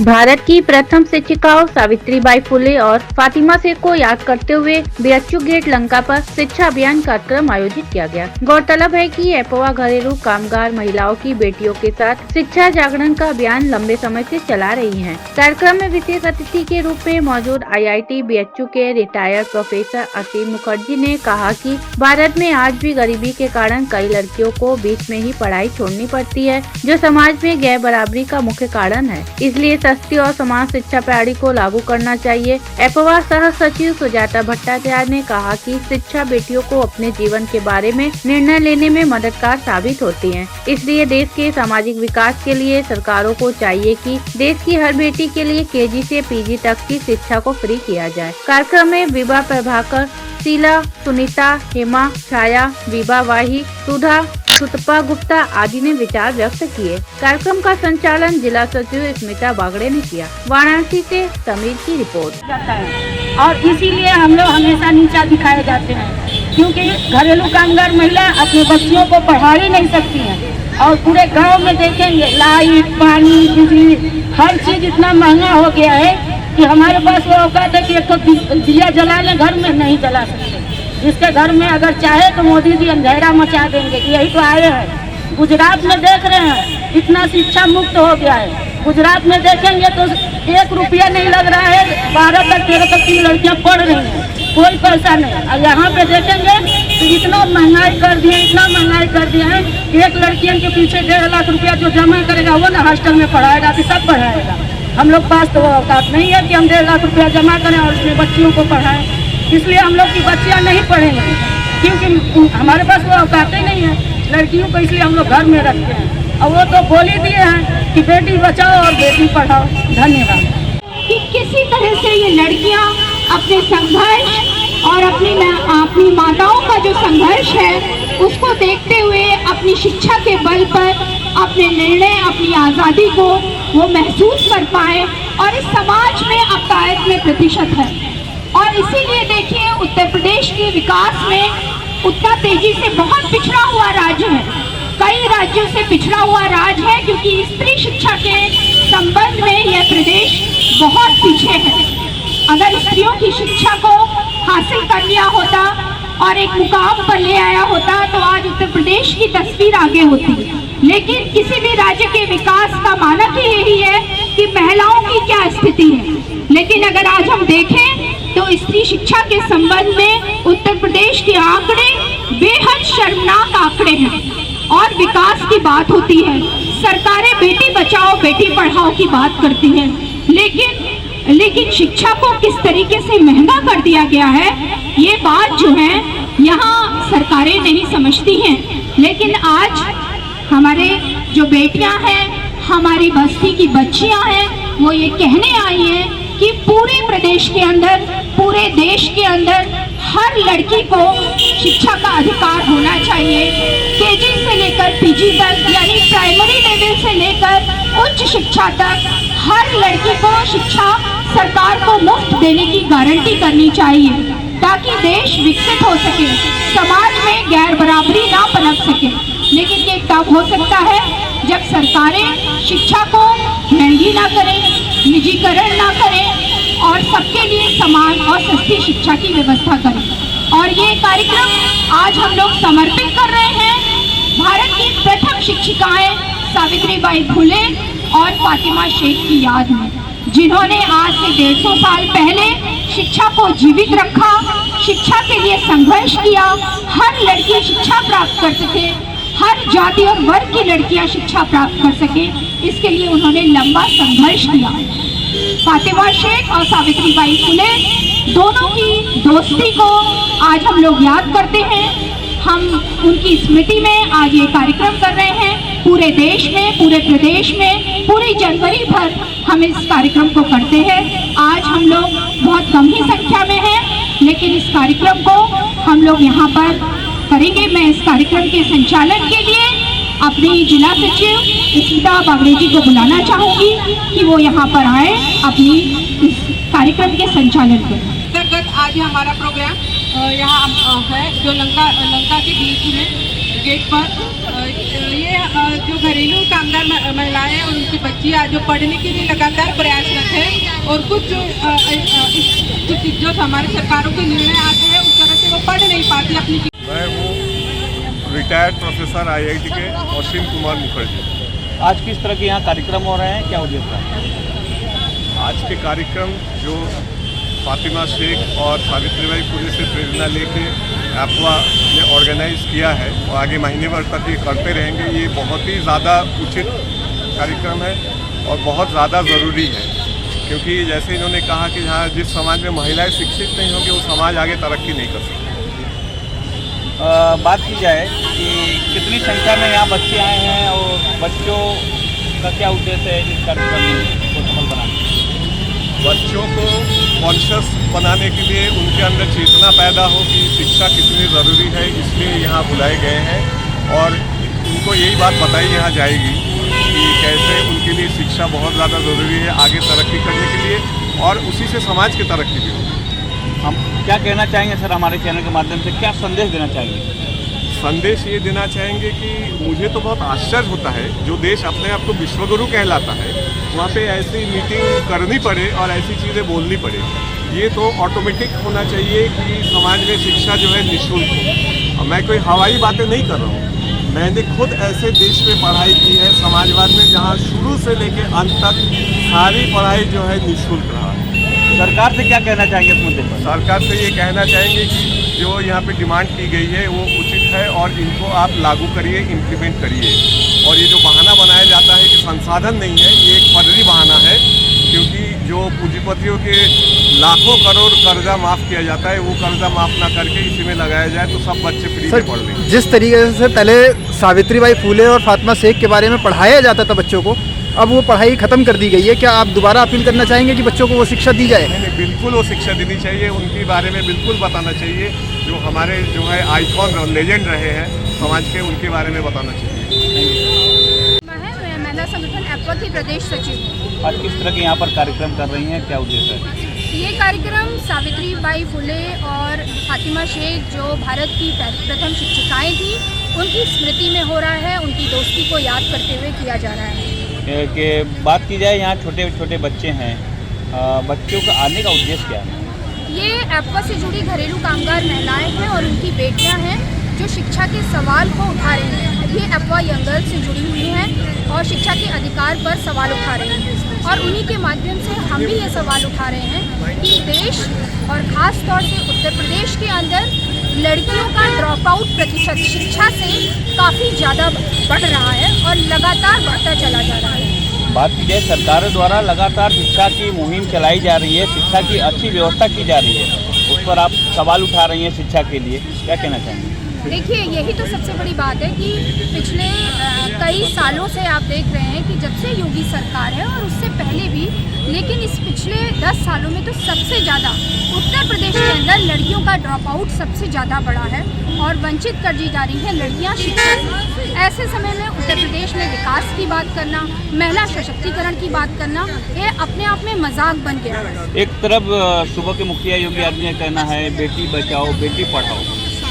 भारत की प्रथम शिक्षिकाओं सावित्रीबाई फुले और फातिमा शेख को याद करते हुए बीएचयू गेट लंका पर शिक्षा अभियान कार्यक्रम आयोजित किया गया। गौरतलब है कि एपवा घरेलू कामगार महिलाओं की बेटियों के साथ शिक्षा जागरण का अभियान लंबे समय से चला रही हैं। कार्यक्रम में विशेष अतिथि के रूप में मौजूद IIT बीएचयू के रिटायर्ड प्रोफेसर असीम मुखर्जी ने कहा कि भारत में आज भी गरीबी के कारण कई लड़कियों को बीच में ही पढ़ाई छोड़नी पड़ती है, जो समाज में गैर बराबरी का मुख्य कारण है। इसलिए सस्ती और समान शिक्षा प्रणाली को लागू करना चाहिए। एपवा सह सचिव सुजाता भट्टाचार्य ने कहा कि शिक्षा बेटियों को अपने जीवन के बारे में निर्णय लेने में मददगार साबित होती है। इसलिए देश के सामाजिक विकास के लिए सरकारों को चाहिए कि देश की हर बेटी के लिए KG से PG तक की शिक्षा को फ्री किया जाए। कार्यक्रम में विभा प्रभाकर, शीला, सुनीता, हेमा, छाया, विभा वाही, सुधा, सुतपा गुप्ता आदि ने विचार व्यक्त किए। कार्यक्रम का संचालन जिला सचिव स्मिता बागड़े ने किया। वाराणसी से समीर की रिपोर्ट। और इसीलिए हम लोग हमेशा नीचा दिखाए जाते हैं, क्योंकि घरेलू कामगार महिला अपने बच्चियों को पढ़ा ही नहीं सकती हैं। और पूरे गांव में देखेंगे लाइट, पानी, बिजली, हर चीज इतना महंगा हो गया है कि हमारे पास वो औकात है कि एक तो दिया जला ले, घर में नहीं जला सकते। जिसके घर में अगर चाहे तो मोदी जी अंधेरा मचा देंगे। यही तो आए हैं। गुजरात में देख रहे हैं इतना शिक्षा मुक्त हो गया है। गुजरात में देखेंगे तो 1 रुपया नहीं लग रहा है, 12 तक 13 तक की लड़कियां पढ़ रही हैं, कोई पैसा नहीं। और यहाँ पे देखेंगे तो इतना महंगाई कर दिए, इतना महंगाई कर दिया है कि एक लड़कियों के पीछे 1.5 लाख रुपया जो जमा करेगा वो ना हॉस्टल में पढ़ाएगा कि सब पढ़ाएगा। हम लोग पास तो वो औकात नहीं है कि हम 1.5 लाख रुपया जमा करें और उसमें बच्चियों को पढ़ाएं। इसलिए हम लोग की बच्चियां नहीं पढ़ेंगे, क्योंकि हमारे पास वो औकात ही नहीं है लड़कियों को। इसलिए हम लोग घर में रखते हैं। और वो तो बोल ही दिए हैं कि बेटी बचाओ और बेटी पढ़ाओ। धन्यवाद। कि किसी तरह से ये लड़कियां अपने संघर्ष और अपनी माताओं का जो संघर्ष है उसको देखते हुए अपनी शिक्षा के बल पर अपने निर्णय, अपनी आज़ादी को वो महसूस कर पाए। और इस समाज में अकायद में प्रतिशत है। और इसीलिए देखिए उत्तर प्रदेश के विकास में उतना तेजी से बहुत पिछड़ा हुआ राज्य है, कई राज्यों से पिछड़ा हुआ राज्य है, क्योंकि स्त्री शिक्षा के संबंध में यह प्रदेश बहुत पीछे है। अगर स्त्रियों की शिक्षा को हासिल कर लिया होता और एक मुकाम पर ले आया होता तो आज उत्तर प्रदेश की तस्वीर आगे होती। लेकिन किसी भी राज्य के विकास का मानक ही यही है कि महिलाओं की क्या स्थिति है। लेकिन अगर आज हम देखें तो स्त्री शिक्षा के संबंध में उत्तर प्रदेश के आंकड़े बेहद शर्मनाक आंकड़े हैं। और विकास की बात होती है, सरकारें बेटी बचाओ बेटी पढ़ाओ की बात करती हैं, लेकिन शिक्षा को किस तरीके से महंगा कर दिया गया है ये बात जो है यहाँ सरकारें नहीं समझती हैं। लेकिन आज हमारे जो बेटियां हैं, हमारी बस्ती की बच्चियां हैं, वो ये कहने आई हैं कि पूरे प्रदेश के अंदर, पूरे देश के अंदर हर लड़की को शिक्षा का अधिकार होना चाहिए। KG से लेकर PG तक, यानी प्राइमरी लेवल से लेकर उच्च शिक्षा तक हर लड़की को शिक्षा सरकार को मुफ्त देने की गारंटी करनी चाहिए, ताकि देश विकसित हो सके, समाज में गैर बराबरी ना पनप सके। लेकिन ये तब हो सकता है जब सरकारें शिक्षा को महंगी ना करें, निजीकरण ना करें और सबके लिए समान और सस्ती शिक्षा की व्यवस्था करें। और ये कार्यक्रम आज हम लोग समर्पित कर रहे हैं भारत की प्रथम शिक्षिकाएं सावित्रीबाई फुले और फातिमा शेख की याद में, जिन्होंने आज से 150 साल पहले शिक्षा को जीवित रखा, शिक्षा के लिए संघर्ष किया, हर लड़की शिक्षा प्राप्त कर सके, हर जाति और वर्ग की लड़कियां शिक्षा प्राप्त कर सके, इसके लिए उन्होंने लंबा संघर्ष किया। फातिमा शेख और सावित्रीबाई फुले दोनों की दोस्ती को आज हम लोग याद करते हैं। हम उनकी स्मृति में आज ये कार्यक्रम कर रहे हैं। पूरे देश में, पूरे प्रदेश में, पूरी जनवरी भर हम इस कार्यक्रम को करते हैं। आज हम लोग बहुत कम ही संख्या में हैं, लेकिन इस कार्यक्रम को हम लोग यहाँ पर करेंगे। मैं इस कार्यक्रम के संचालन के लिए अपनी जिला सचिव स्मिता बागड़े जी को बुलाना चाहूँगी कि वो यहाँ पर आए अपनी इस कार्यक्रम के संचालन को। अंतर्गत आज हमारा प्रोग्राम यहाँ है जो लंका के बीच में गेट पर जो घरेलू कामगार महिलाएं हैं और उनकी बच्चियां जो पढ़ने के लिए लगातार प्रयासरत है और कुछ जो हमारे सरकारों के निर्णय आते हैं उस तरह से वो पढ़ नहीं पाती अपनी। मैं वो रिटायर्ड प्रोफेसर IIT के अश्विन कुमार मुखर्जी। आज किस तरह के यहाँ कार्यक्रम हो रहे हैं, क्या उद्देश्य है? आज के कार्यक्रम जो फातिमा शेख और सावित्रीबाई फुले से प्रेरणा लेके एप्वा ने ऑर्गेनाइज किया है और आगे महीने भर तक ये करते रहेंगे। ये बहुत ही ज़्यादा उचित कार्यक्रम है और बहुत ज़्यादा ज़रूरी है, क्योंकि जैसे इन्होंने कहा कि जहाँ जिस समाज में महिलाएं शिक्षित नहीं होंगी वो समाज आगे तरक्की नहीं कर सकती। बात की जाए कि कितनी संख्या में यहाँ बच्चे आए हैं और बच्चों का क्या उद्देश्य है इस कार्यक्रम को सफल बनाने? बच्चों को कॉन्शियस बनाने के लिए उनके अंदर चेतना पैदा हो कि शिक्षा कितनी ज़रूरी है, इसलिए यहाँ बुलाए गए हैं और उनको यही बात बताई यहाँ जाएगी कि कैसे उनके लिए शिक्षा बहुत ज़्यादा ज़रूरी है आगे तरक्की करने के लिए और उसी से समाज की तरक्की भी होगी। हम क्या कहना चाहेंगे सर, हमारे चैनल के माध्यम से क्या संदेश देना चाहेंगे? संदेश ये देना चाहेंगे कि मुझे तो बहुत आश्चर्य होता है, जो देश अपने आप को विश्वगुरु कहलाता है वहाँ पे ऐसी मीटिंग करनी पड़े और ऐसी चीज़ें बोलनी पड़े। ये तो ऑटोमेटिक होना चाहिए कि समाज में शिक्षा जो है निःशुल्क हो। मैं कोई हवाई बातें नहीं कर रहा हूँ, मैंने खुद ऐसे देश में पढ़ाई की है समाजवाद में जहाँ शुरू से लेकर अंत तक सारी पढ़ाई जो है निःशुल्क रहा। सरकार से क्या कहना चाहेंगे इस मुद्दे पर? सरकार से ये कहना चाहेंगे कि जो यहाँ पे डिमांड की गई है वो उचित है और इनको आप लागू करिए, इम्प्लीमेंट करिए। और ये जो बहाना बनाया जाता है कि संसाधन नहीं है, ये एक फर्जी बहाना है, क्योंकि जो पूंजीपतियों के लाखों करोड़ कर्जा माफ़ किया जाता है वो कर्जा माफ़ ना करके इसी में लगाया जाए तो सब बच्चे फ्री में पढ़ लेंगे। जिस तरीके से पहले सावित्रीबाई फुले और फातिमा शेख के बारे में पढ़ाया जाता था बच्चों को, अब वो पढ़ाई ख़त्म कर दी गई है। क्या आप दोबारा अपील करना चाहेंगे कि बच्चों को वो शिक्षा दी जाए? नहीं, बिल्कुल वो शिक्षा देनी चाहिए, उनके बारे में बिल्कुल बताना चाहिए। जो हमारे जो है आइकॉन और लेजेंड रहे हैं समाज के, उनके बारे में बताना चाहिए। मैं महिला संगठन एप्वा की प्रदेश सचिव हूँ। आज किस तरह के यहाँ पर कार्यक्रम कर रही हैं, क्या उद्देश्य है? ये कार्यक्रम सावित्रीबाई फुले और फातिमा शेख जो भारत की प्रथम शिक्षिकाएं थी उनकी स्मृति में हो रहा है, उनकी दोस्ती को याद करते हुए किया जा रहा है। कि बात की जाए यहाँ छोटे छोटे बच्चे हैं, बच्चों का आने का उद्देश्य क्या है? ये एप्वा से जुड़ी घरेलू कामगार महिलाएं हैं और उनकी बेटियां हैं जो शिक्षा के सवाल को उठा रही हैं। ये एप्वा यंग गर्ल्स से जुड़ी हुई हैं और शिक्षा के अधिकार पर सवाल उठा रही हैं और उन्हीं के माध्यम से हम भी ये सवाल उठा रहे हैं कि देश और ख़ास तौर से उत्तर प्रदेश के अंदर लड़कियों का ड्रॉप आउट प्रतिशत शिक्षा से काफ़ी ज़्यादा बढ़ रहा है और लगातार बढ़ता चला जा रहा है। बात की जाए सरकारों द्वारा लगातार शिक्षा की मुहिम चलाई जा रही है, शिक्षा की अच्छी व्यवस्था की जा रही है, उस पर आप सवाल उठा रही हैं शिक्षा के लिए, क्या कहना चाहेंगे? देखिए, यही तो सबसे बड़ी बात है कि पिछले कई सालों से आप देख रहे हैं कि जब से योगी सरकार है और उससे पहले भी, लेकिन इस पिछले 10 सालों में तो सबसे ज़्यादा उत्तर प्रदेश के अंदर लड़कियों का ड्रॉप आउट सबसे ज़्यादा बढ़ा है और वंचित कर दी जा रही है लड़कियां शिक्षा से। ऐसे समय में उत्तर प्रदेश में विकास की बात करना, महिला सशक्तिकरण की बात करना, ये अपने आप में मजाक बन गया है। एक तरफ सुबह के मुखिया योगी आदित्यनाथ का कहना है बेटी बचाओ बेटी पढ़ाओ,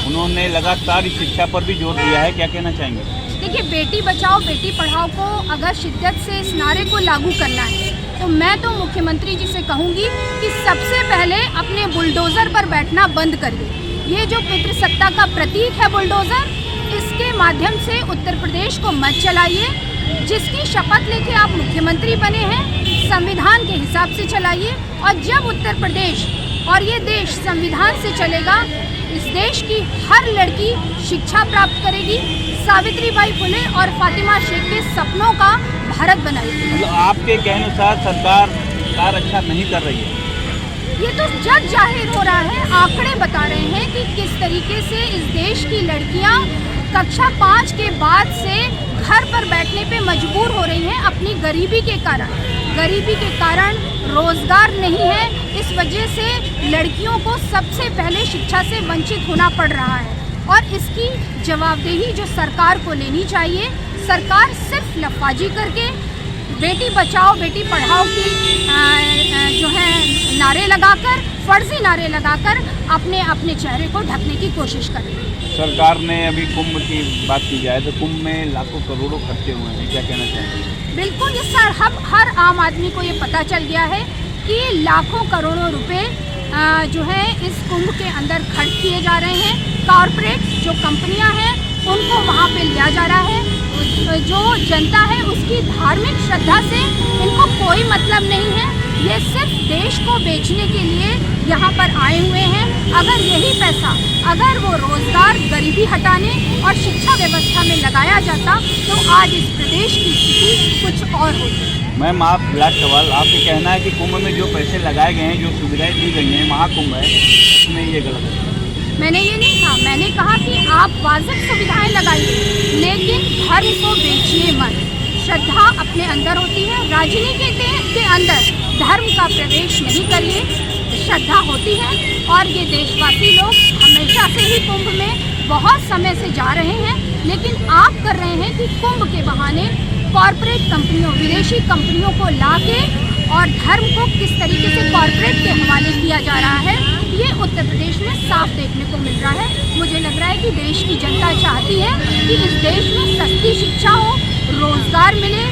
उन्होंने लगातार इस शिक्षा पर भी जोर दिया है, क्या कहना चाहेंगे? देखिए, बेटी बचाओ बेटी पढ़ाओ को अगर शिद्दत से इस नारे को लागू करना है तो मैं तो मुख्यमंत्री जी से कहूँगी कि सबसे पहले अपने बुलडोज़र पर बैठना बंद करिए। ये जो पितृसत्ता का प्रतीक है बुलडोज़र, इसके माध्यम से उत्तर प्रदेश को मत चलाइए। जिसकी शपथ लेके आप मुख्यमंत्री बने हैं, संविधान के हिसाब से चलाइए और जब उत्तर प्रदेश और ये देश संविधान से चलेगा, इस देश की हर लड़की शिक्षा प्राप्त करेगी, सावित्रीबाई फुले और फातिमा शेख के सपनों का भारत बनाएगी। मतलब आपके कहने अनुसार सरकार अच्छा नहीं कर रही है? ये तो जग जाहिर हो रहा है, आंकड़े बता रहे हैं कि किस तरीके से इस देश की लड़कियां कक्षा 5 के बाद से घर पर बैठने पे मजबूर हो रही हैं अपनी गरीबी के कारण। गरीबी के कारण रोजगार नहीं है, इस वजह से लड़कियों को सबसे पहले शिक्षा से वंचित होना पड़ रहा है और इसकी जवाबदेही जो सरकार को लेनी चाहिए। सरकार सिर्फ लफाजी करके बेटी बचाओ बेटी पढ़ाओ की जो है नारे लगाकर, फर्जी नारे लगाकर अपने चेहरे को ढकने की कोशिश कर रही है। सरकार ने अभी कुंभ की बात की जाए तो कुंभ में लाखों करोड़ों खर्चे हुए हैं, क्या कहना चाहेंगे? बिल्कुल, ये सर हर आम आदमी को ये पता चल गया है कि लाखों करोड़ों रुपए जो है इस कुंभ के अंदर खर्च किए जा रहे हैं। कॉरपोरेट जो कंपनियां हैं उनको वहाँ पे लिया जा रहा है। जो जनता है उसकी धार्मिक श्रद्धा से इनको कोई मतलब नहीं है। ये सिर्फ देश को बेचने के लिए यहाँ पर आए हुए हैं। अगर यही पैसा अगर वो रोजगार, गरीबी हटाने और शिक्षा व्यवस्था में लगाया जाता तो आज इस प्रदेश की स्थिति कुछ और होती। मैम, आप लास्ट सवाल, आपका कहना है कि कुंभ में जो पैसे लगाए गए हैं, जो सुविधाएं दी गई हैं, महाकुंभ है, उसमें ये गलत है? मैंने ये नहीं कहा, मैंने कहा कि आप वाजिब सुविधाएं लगाइए लेकिन धर्म को बेचिए मत। श्रद्धा अपने अंदर होती है, राजनीति के अंदर धर्म का प्रवेश नहीं करिए। श्रद्धा होती है और ये देशवासी लोग हमेशा से ही कुंभ में बहुत समय से जा रहे हैं, लेकिन आप कर रहे हैं कि कुंभ के बहाने कॉरपोरेट कंपनियों, विदेशी कंपनियों को लाके और धर्म को किस तरीके से कॉरपोरेट के हवाले किया जा रहा है, ये उत्तर प्रदेश में साफ देखने को मिल रहा है। मुझे लग रहा है कि देश की जनता चाहती है कि इस देश में सस्ती शिक्षा हो, रोजगार मिले,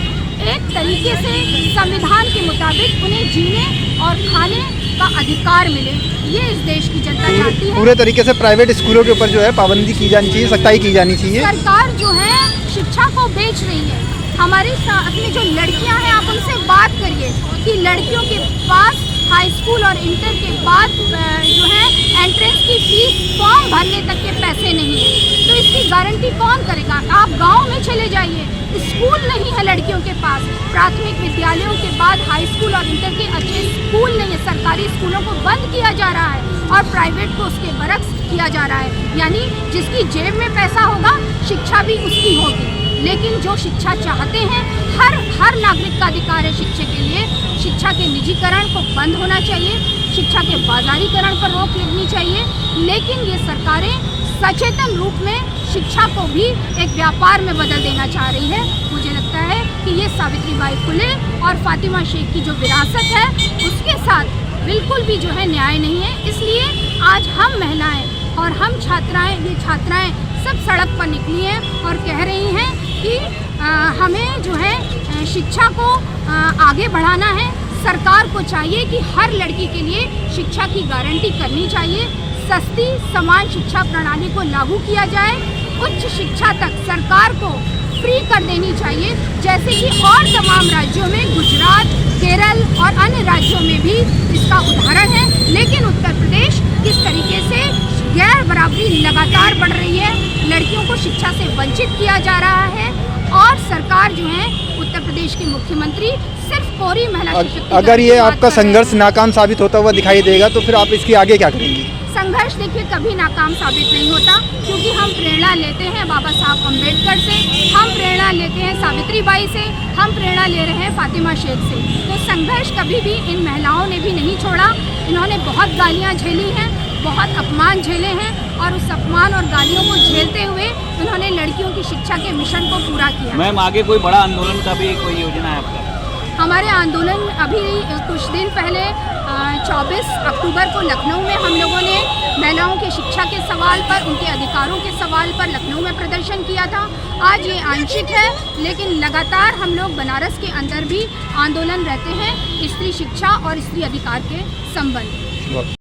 एक तरीके से संविधान के मुताबिक उन्हें जीने और खाने का अधिकार मिले। ये इस देश की जनता चाहती है। पूरे तरीके से प्राइवेट स्कूलों के ऊपर जो है पाबंदी की जानी चाहिए, सख्ताई की जानी चाहिए। सरकार जो है शिक्षा को बेच रही है। हमारे साथ में जो लड़कियां हैं, आप उनसे बात करिए कि लड़कियों के पास हाई स्कूल और इंटर के बाद जो है एंट्रेंस की फीस, फॉर्म भरने तक के पैसे नहीं है। तो इसकी गारंटी कौन करेगा? आप गांव में चले जाइए, स्कूल नहीं है लड़कियों के पास। प्राथमिक विद्यालयों के बाद हाई स्कूल और इंटर के अच्छे स्कूल नहीं है। सरकारी स्कूलों को बंद किया जा रहा है और प्राइवेट को उसके बरक्स किया जा रहा है। यानी जिसकी जेब में पैसा होगा शिक्षा भी उसकी होगी। लेकिन जो शिक्षा चाहते हैं, हर नागरिक का अधिकार है शिक्षा के लिए। शिक्षा के निजीकरण को बंद होना चाहिए, शिक्षा के बाजारीकरण पर रोक लगनी चाहिए। लेकिन ये सरकारें सचेतन रूप में शिक्षा को भी एक व्यापार में बदल देना चाह रही है। मुझे लगता है कि ये सावित्रीबाई फुले और फातिमा शेख की जो विरासत है उसके साथ बिल्कुल भी जो है न्याय नहीं है। इसलिए आज हम महिलाएं और हम छात्राएं सब सड़क पर निकली हैं और कह रही हैं कि हमें जो है शिक्षा को आगे बढ़ाना है। सरकार को चाहिए कि हर लड़की के लिए शिक्षा की गारंटी करनी चाहिए। सस्ती समान शिक्षा प्रणाली को लागू किया जाए। उच्च शिक्षा तक सरकार को फ्री कर देनी चाहिए, जैसे कि और तमाम राज्यों में, गुजरात, केरल और अन्य राज्यों में भी इसका उदाहरण है। लेकिन उत्तर प्रदेश किस तरीके से गैर बराबरी लगातार बढ़ रही है, लड़कियों को शिक्षा से वंचित किया जा रहा है और सरकार जो है उत्तर प्रदेश के मुख्यमंत्री सिर्फ कोरी महिला सशक्तिकरण। अगर ये आपका संघर्ष नाकाम साबित होता हुआ दिखाई देगा तो फिर आप इसके आगे क्या करेंगी? संघर्ष देखिए कभी नाकाम साबित नहीं होता, क्योंकि हम प्रेरणा लेते हैं बाबा साहब अम्बेडकर से, हम प्रेरणा लेते हैं सावित्रीबाई से, हम प्रेरणा ले रहे हैं फातिमा शेख से। तो संघर्ष कभी भी इन महिलाओं ने भी नहीं छोड़ा। इन्होंने बहुत गालियाँ झेली हैं, बहुत अपमान झेले हैं और उस अपमान और गालियों को झेलते हुए उन्होंने लड़कियों की शिक्षा के मिशन को पूरा किया। मैम, आगे कोई बड़ा आंदोलन का भी कोई योजना है आपका? हमारे आंदोलन अभी कुछ दिन पहले 24 अक्टूबर को लखनऊ में हम लोगों ने महिलाओं की शिक्षा के सवाल पर, उनके अधिकारों के सवाल पर लखनऊ में प्रदर्शन किया था। आज ये आंशिक है, लेकिन लगातार हम लोग बनारस के अंदर भी आंदोलन रहते हैं स्त्री शिक्षा और स्त्री अधिकार के संबंध।